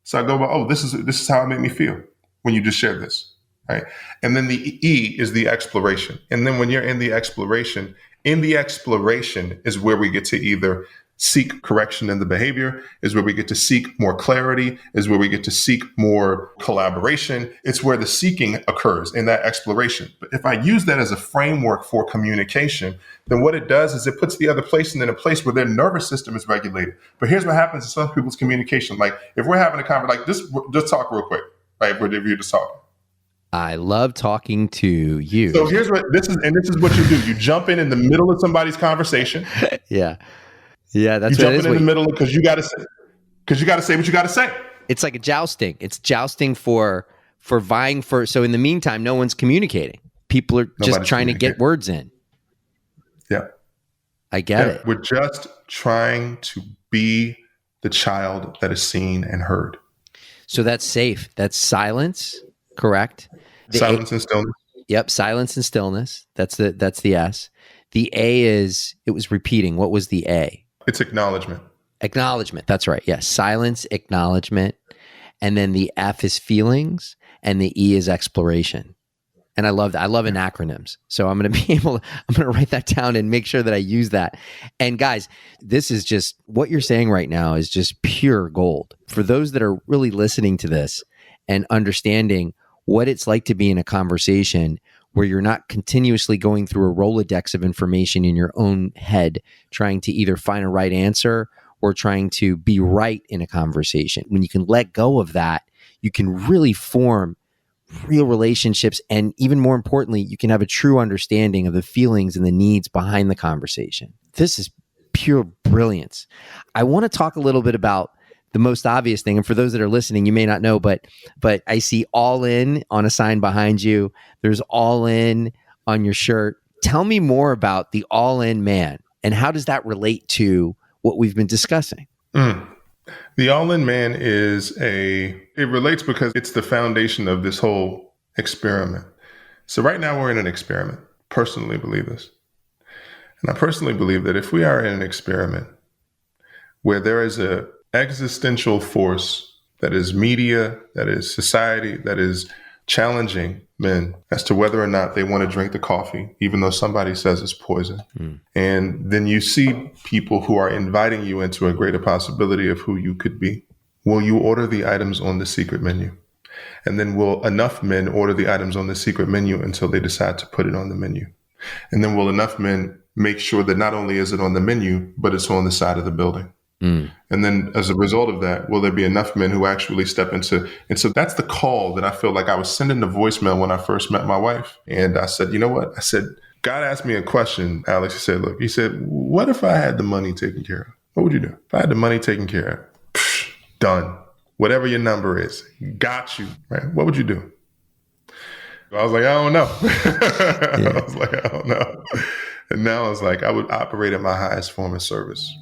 Speaker 1: So I go, well, oh, this is how it made me feel when you just shared this, right? And then the E is the exploration. And then when you're in the exploration is where we get to either seek correction in the behavior, is where we get to seek more clarity, is where we get to seek more collaboration. It's where the seeking occurs in that exploration. But if I use that as a framework for communication, then what it does is it puts the other person in a place where their nervous system is regulated. But here's what happens in some people's communication. Like if we're having a conversation, like just talk real quick, right? If you're just talking.
Speaker 3: I love talking to you.
Speaker 1: So here's what this is what you do. You jump in the middle of somebody's conversation.
Speaker 3: Yeah. Yeah, that's
Speaker 1: you
Speaker 3: what it is.
Speaker 1: Jump in the middle because you got to say what you got to say.
Speaker 3: It's like a jousting. It's jousting for vying for. So in the meantime, no one's communicating. People are just trying to get words in.
Speaker 1: Yeah,
Speaker 3: I get it.
Speaker 1: We're just trying to be the child that is seen and heard.
Speaker 3: So that's safe. That's silence. Correct.
Speaker 1: Silence and stillness.
Speaker 3: Yep, silence and stillness. That's the S. The A is it was repeating. What was the A?
Speaker 1: It's acknowledgement.
Speaker 3: Acknowledgement. That's right. Yes. Silence, acknowledgement. And then the F is feelings and the E is exploration. And I love that. I love in acronyms. So I'm going to write that down and make sure that I use that. And guys, this is just what you're saying right now is just pure gold. For those that are really listening to this and understanding what it's like to be in a conversation where you're not continuously going through a Rolodex of information in your own head, trying to either find a right answer or trying to be right in a conversation. When you can let go of that, you can really form real relationships. And even more importantly, you can have a true understanding of the feelings and the needs behind the conversation. This is pure brilliance. I want to talk a little bit about the most obvious thing. And for those that are listening, you may not know, but I see all in on a sign behind you. There's all in on your shirt. Tell me more about the all in man and how does that relate to what we've been discussing?
Speaker 1: The all in man it relates because it's the foundation of this whole experiment. So right now we're in an experiment. Personally believe this. And I personally believe that if we are in an experiment where there is a existential force that is media, that is society, that is challenging men as to whether or not they want to drink the coffee, even though somebody says it's poison. And then you see people who are inviting you into a greater possibility of who you could be. Will you order the items on the secret menu? And then will enough men order the items on the secret menu until they decide to put it on the menu? And then will enough men make sure that not only is it on the menu, but it's on the side of the building? And then as a result of that, will there be enough men who actually step into, and so that's the call that I feel like I was sending the voicemail when I first met my wife. And I said, you know what? I said, God asked me a question, Alex. He said, look, he said, what if I had the money taken care of? What would you do? If I had the money taken care of, done. Whatever your number is, got you, right? What would you do? I was like, I don't know. I was like, I don't know. And now I was like, I would operate at my highest form of service.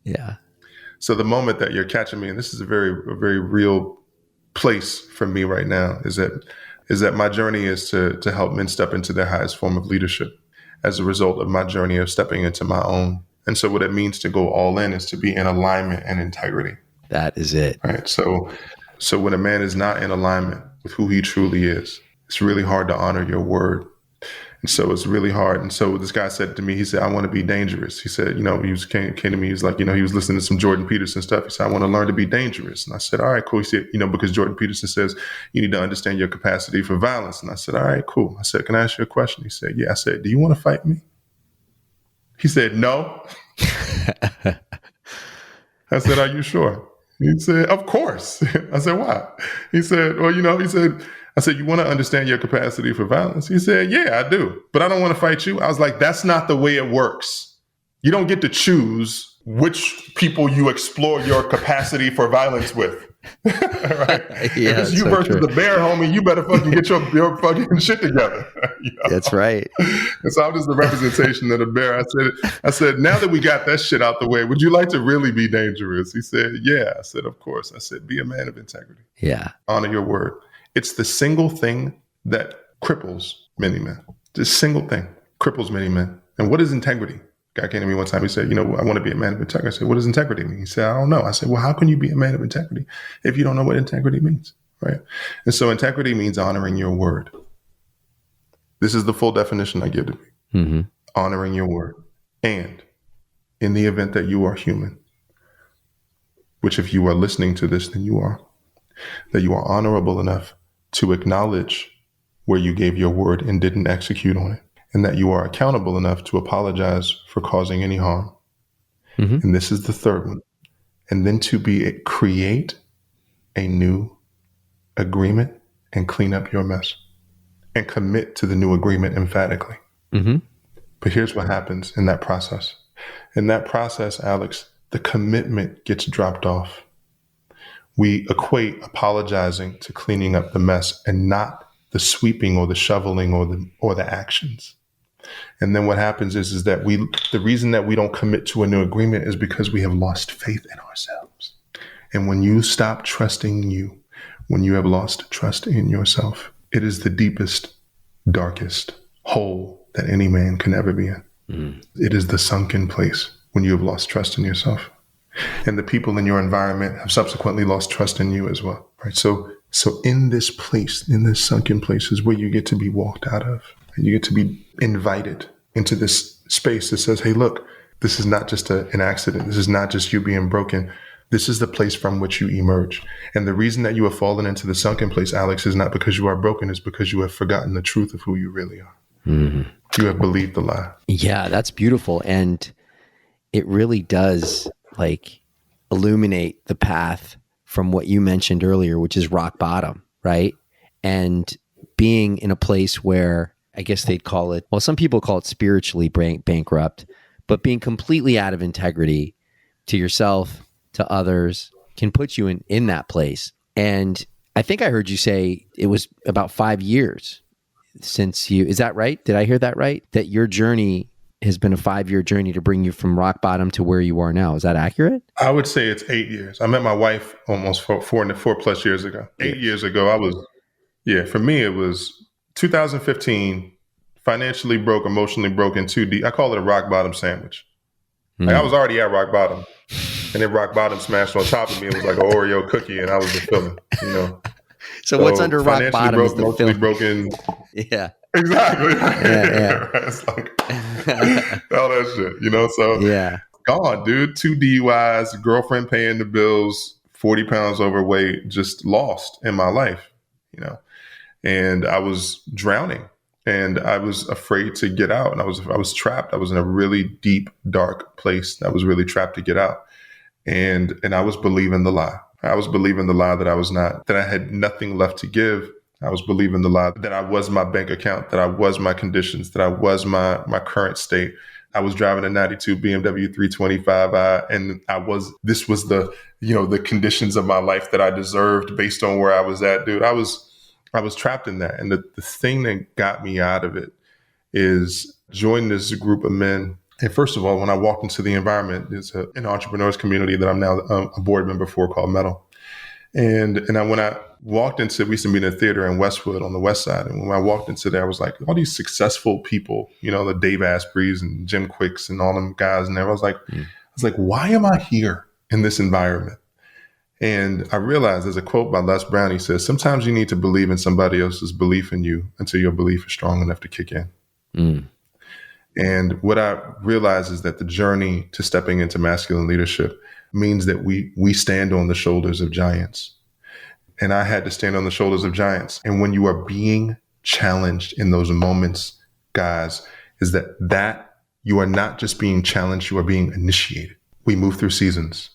Speaker 3: Yeah.
Speaker 1: So the moment that you're catching me, and this is a very real place for me right now, is that my journey is to help men step into their highest form of leadership as a result of my journey of stepping into my own. And so what it means to go all in is to be in alignment and integrity.
Speaker 3: That is it.
Speaker 1: Right. So when a man is not in alignment with who he truly is, it's really hard to honor your word. And so it's really hard. And so this guy said to me, he said, I want to be dangerous. He said, came to me, he's like, he was listening to some Jordan Peterson stuff. He said, I want to learn to be dangerous. And I said, all right, cool. He said, because Jordan Peterson says you need to understand your capacity for violence. And I said, all right, cool. I said, can I ask you a question? He said, yeah. I said, do you want to fight me? He said, no. I said, are you sure? He said, of course. I said, why? He said, well, I said, you want to understand your capacity for violence? He said, yeah, I do, but I don't want to fight you. I was like, that's not the way it works. You don't get to choose which people you explore your capacity for violence with. Right?
Speaker 3: Yeah,
Speaker 1: if it's you
Speaker 3: so
Speaker 1: versus
Speaker 3: true.
Speaker 1: the bear, homie, you better fucking get your fucking shit together.
Speaker 3: That's right.
Speaker 1: And so I'm just the representation of the bear. I said, now that we got that shit out the way, would you like to really be dangerous? He said, yeah. I said, of course. I said, be a man of integrity.
Speaker 3: Yeah.
Speaker 1: Honor your word. It's the single thing that cripples many men. This single thing cripples many men. And what is integrity? A guy came to me one time. He said, I want to be a man of integrity. I said, what does integrity mean? He said, I don't know. I said, well, how can you be a man of integrity if you don't know what integrity means? Right. And so integrity means honoring your word. This is the full definition I give to me. Mm-hmm. Honoring your word. And in the event that you are human, which if you are listening to this, then you are, that you are honorable enough to acknowledge where you gave your word and didn't execute on it, and that you are accountable enough to apologize for causing any harm. Mm-hmm. And this is the third one. And then to create a new agreement and clean up your mess and commit to the new agreement emphatically. Mm-hmm. But here's what happens in that process. In that process, Alex, the commitment gets dropped off. We equate apologizing to cleaning up the mess and not the sweeping or the shoveling or the actions. And then what happens is that the reason that we don't commit to a new agreement is because we have lost faith in ourselves. And when you stop trusting you, when you have lost trust in yourself, it is the deepest, darkest hole that any man can ever be in. Mm. It is the sunken place when you have lost trust in yourself. And the people in your environment have subsequently lost trust in you as well, right? So in this place, in this sunken place is where you get to be walked out of. And you get to be invited into this space that says, hey, look, this is not just an accident. This is not just you being broken. This is the place from which you emerge. And the reason that you have fallen into the sunken place, Alex, is not because you are broken. It's because you have forgotten the truth of who you really are. Mm-hmm. You have believed the lie.
Speaker 3: Yeah, that's beautiful. And it really does illuminate the path from what you mentioned earlier, which is rock bottom, right? And being in a place where I guess they'd call it, well, some people call it spiritually bankrupt, but being completely out of integrity to yourself, to others, can put you in that place. And I think I heard you say it was about 5 years since is that right? Did I hear that right? That your journey has been a 5-year journey to bring you from rock bottom to where you are now. Is that accurate?
Speaker 1: I would say it's 8 years. I met my wife almost four plus years ago. 8 years ago, for me, it was 2015, financially broke, emotionally broken, too deep. I call it a rock bottom sandwich. I was already at rock bottom, and then rock bottom smashed on top of me. It was like an Oreo cookie, and I was the filling,
Speaker 3: So what's under rock bottom is the
Speaker 1: emotionally broken.
Speaker 3: Yeah.
Speaker 1: Exactly.
Speaker 3: Yeah.
Speaker 1: It's like all that shit, So
Speaker 3: yeah,
Speaker 1: gone, dude. 2 DUIs, girlfriend paying the bills, 40 pounds overweight, just lost in my life, And I was drowning, and I was afraid to get out, and I was trapped. I was in a really deep, dark place. I was really trapped to get out, and I was believing the lie. I was believing the lie that I was not, that I had nothing left to give. I was believing the lie that I was my bank account, that I was my conditions, that I was my current state. I was driving a 92 BMW 325i, and this was the, the conditions of my life that I deserved based on where I was at, dude. I was trapped in that. And the thing that got me out of it is joining this group of men. And first of all, when I walked into the environment, it's an entrepreneurs community that I'm now a board member for called Metal. And when I walked into, we used to meet in a theater in Westwood on the west side. And when I walked into there, I was like, all these successful people, the Dave Aspreys and Jim Quicks and all them guys. And I was like, why am I here in this environment? And I realized there's a quote by Les Brown. He says, sometimes you need to believe in somebody else's belief in you until your belief is strong enough to kick in.
Speaker 3: Mm.
Speaker 1: And what I realize is that the journey to stepping into masculine leadership means that we stand on the shoulders of giants. And I had to stand on the shoulders of giants. And when you are being challenged in those moments, guys, is that you are not just being challenged, you are being initiated. We move through seasons.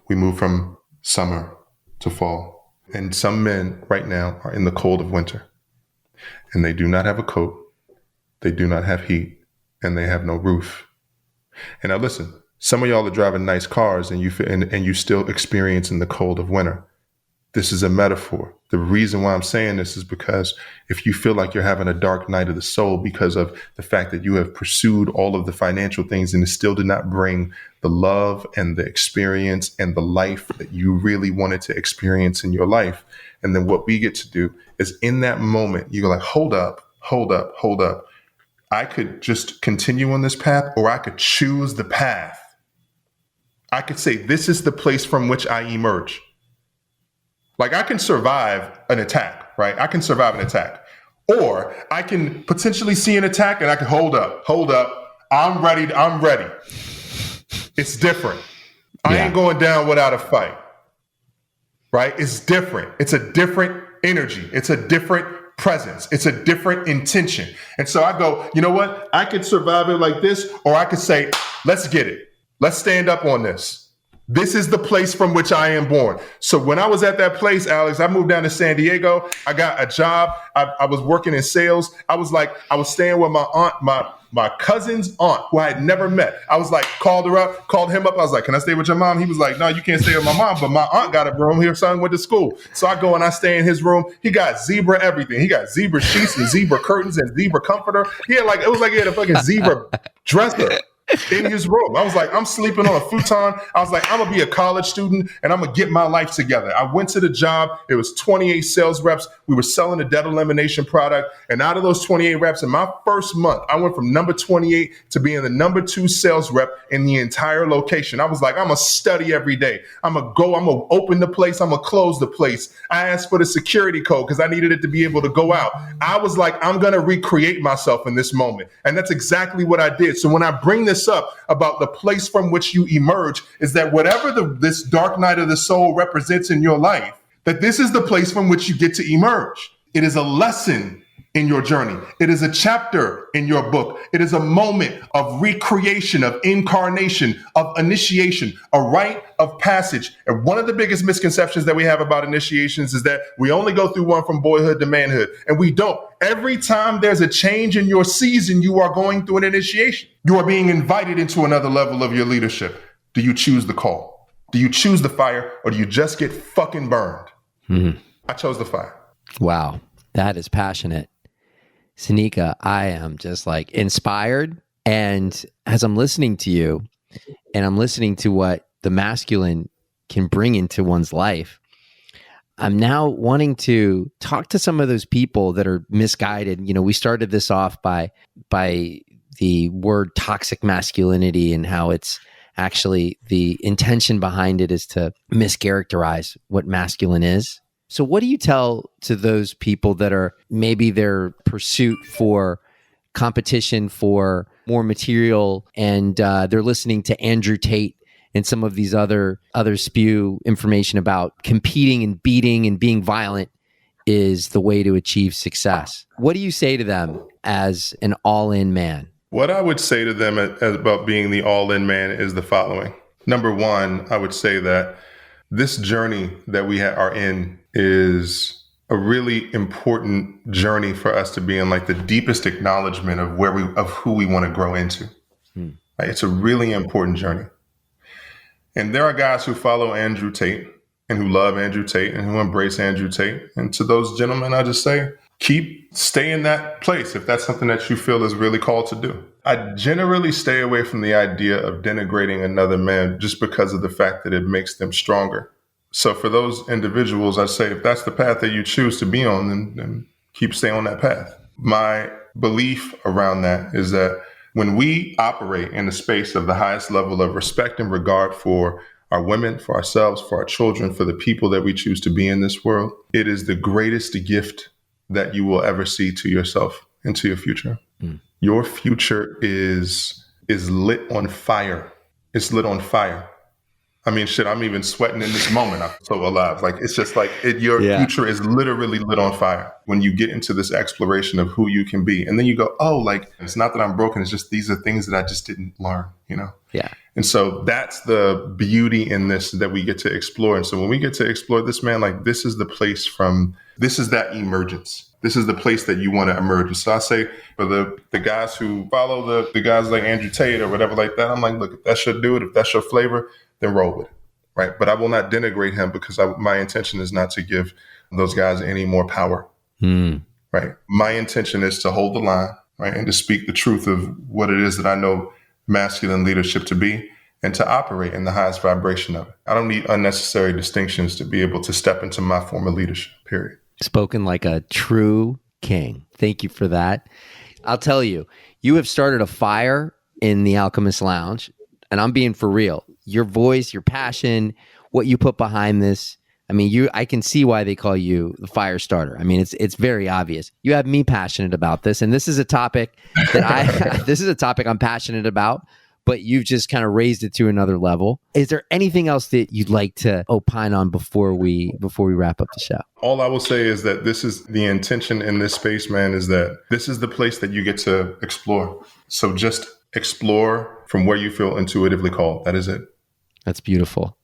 Speaker 1: We move from summer to fall. And some men right now are in the cold of winter. And they do not have a coat. They do not have heat. And they have no roof. And now listen, some of y'all are driving nice cars and you still experiencing the cold of winter. This is a metaphor. The reason why I'm saying this is because if you feel like you're having a dark night of the soul because of the fact that you have pursued all of the financial things and it still did not bring the love and the experience and the life that you really wanted to experience in your life. And then what we get to do is in that moment, you're like, hold up. I could just continue on this path, or I could choose the path. I could say, this is the place from which I emerge. Like I can survive an attack, right? I can survive an attack. Or I can potentially see an attack and I can hold up. I'm ready. It's different. I ain't going down without a fight, right? It's different. It's a different energy. It's a different presence. It's a different intention. And so I go, you know what? I could survive it like this, or I could say, let's get it. Let's stand up on this. This is the place from which I am born. So when I was at that place, Alex, I moved down to San Diego. I got a job. I was working in sales. I was staying with my aunt, my cousin's aunt, who I had never met. I was like, called him up. I was like, can I stay with your mom? He was like, no, you can't stay with my mom, but my aunt got a room. Her son went to school. So I go and I stay in his room. He got zebra everything. He got zebra sheets and zebra curtains and zebra comforter. He had it was like he had a fucking zebra dresser in his room. I was like, I'm sleeping on a futon. I was like, I'm going to be a college student and I'm going to get my life together. I went to the job. It was 28 sales reps. We were selling a debt elimination product. And out of those 28 reps in my first month, I went from number 28 to being the number 2 sales rep in the entire location. I was like, I'm going to study every day. I'm going to open the place. I'm going to close the place. I asked for the security code because I needed it to be able to go out. I was like, I'm going to recreate myself in this moment. And that's exactly what I did. So when I bring this up about the place from which you emerge, is that whatever this dark night of the soul represents in your life, that this is the place from which you get to emerge. It is a lesson in your journey. It is a chapter in your book. It is a moment of recreation, of incarnation, of initiation, a rite of passage. And one of the biggest misconceptions that we have about initiations is that we only go through one from boyhood to manhood, and we don't. Every time there's a change in your season, you are going through an initiation. You are being invited into another level of your leadership. Do you choose the call? Do you choose the fire, or do you just get fucking burned? Mm-hmm. I chose the fire.
Speaker 3: Wow, that is passionate. Sanyika, I am just inspired. And as I'm listening to you and I'm listening to what the masculine can bring into one's life, I'm now wanting to talk to some of those people that are misguided. We started this off by the word toxic masculinity and how it's actually the intention behind it is to mischaracterize what masculine is. So what do you tell to those people that are maybe their pursuit for competition for more material and they're listening to Andrew Tate and some of these others spew information about competing and beating and being violent is the way to achieve success? What do you say to them as an all-in man?
Speaker 1: What I would say to them about being the all-in man is the following. Number one, I would say that this journey that we are in is a really important journey for us to be in, the deepest acknowledgement of who we want to grow into. Right? It's a really important journey. And there are guys who follow Andrew Tate and who love Andrew Tate and who embrace Andrew Tate. And to those gentlemen, I just say, stay in that place if that's something that you feel is really called to do. I generally stay away from the idea of denigrating another man just because of the fact that it makes them stronger. So for those individuals, I say, if that's the path that you choose to be on, then stay on that path. My belief around that is that when we operate in the space of the highest level of respect and regard for our women, for ourselves, for our children, for the people that we choose to be in this world, it is the greatest gift that you will ever see to yourself and to your future. Your future is lit on fire. It's lit on fire. I mean, shit, I'm even sweating in this moment. I'm so alive. Like, it's just like your future is literally lit on fire when you get into this exploration of who you can be. And then you go, oh, like, it's not that I'm broken. It's just these are things that I just didn't learn, you know?
Speaker 3: Yeah.
Speaker 1: And so that's the beauty in this that we get to explore. And so when we get to explore this, man, like, this is the place this is that emergence. This is the place that you want to emerge. And so I say for the guys who follow the guys like Andrew Tate or whatever like that, I'm like, look, if that should do it, if that's your flavor, then roll with it, right? But I will not denigrate him because my intention is not to give those guys any more power, right? My intention is to hold the line, right? And to speak the truth of what it is that I know masculine leadership to be and to operate in the highest vibration of it. I don't need unnecessary distinctions to be able to step into my form of leadership, period.
Speaker 3: Spoken like a true king. Thank you for that. I'll tell you, you have started a fire in the Alchemist Lounge, and I'm being for real. Your voice, your passion, what you put behind this. I mean, I can see why they call you the Firestarter. I mean, it's very obvious. You have me passionate about this, and this is a topic that this is a topic I'm passionate about, but you've just kind of raised it to another level. Is there anything else that you'd like to opine on before we wrap up the show?
Speaker 1: All I will say is that this is the intention in this space, man, is that this is the place that you get to explore. So just explore from where you feel intuitively called. That is it.
Speaker 3: That's beautiful.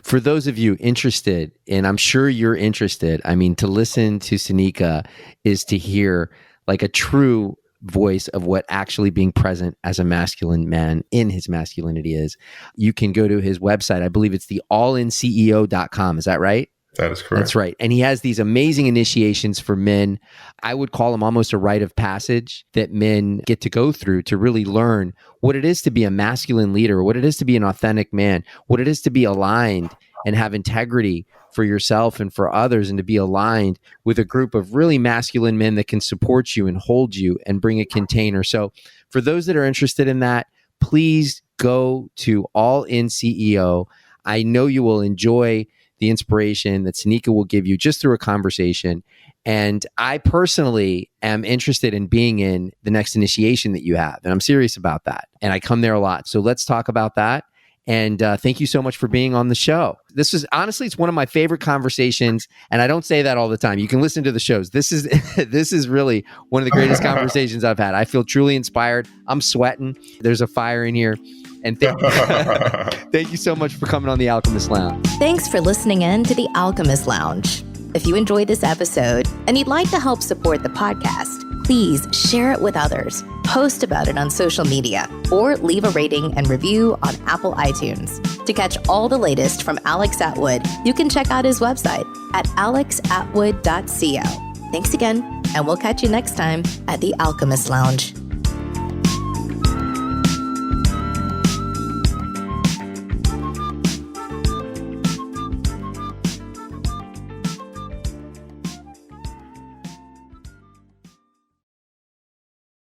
Speaker 3: For those of you interested, and I'm sure you're interested, I mean, to listen to Sanyika is to hear like a true voice of what actually being present as a masculine man in his masculinity is. You can go to his website. I believe it's the allinceo.com. Is that right?
Speaker 1: That is correct.
Speaker 3: That's right. And he has these amazing initiations for men. I would call them almost a rite of passage that men get to go through to really learn what it is to be a masculine leader, what it is to be an authentic man, what it is to be aligned and have integrity for yourself and for others, and to be aligned with a group of really masculine men that can support you and hold you and bring a container. So for those that are interested in that, please go to All In CEO. I know you will enjoy the inspiration that Sanyika will give you just through a conversation. And I personally am interested in being in the next initiation that you have. And I'm serious about that. And I come there a lot. So let's talk about that. And thank you so much for being on the show. This is honestly, it's one of my favorite conversations. And I don't say that all the time. You can listen to the shows. This is really one of the greatest conversations I've had. I feel truly inspired. I'm sweating. There's a fire in here. And thank you so much for coming on the Alchemist Lounge.
Speaker 4: Thanks for listening in to the Alchemist Lounge. If you enjoyed this episode and you'd like to help support the podcast, please share it with others, post about it on social media, or leave a rating and review on Apple iTunes. To catch all the latest from Alex Atwood, you can check out his website at alexatwood.co. Thanks again, and we'll catch you next time at the Alchemist Lounge.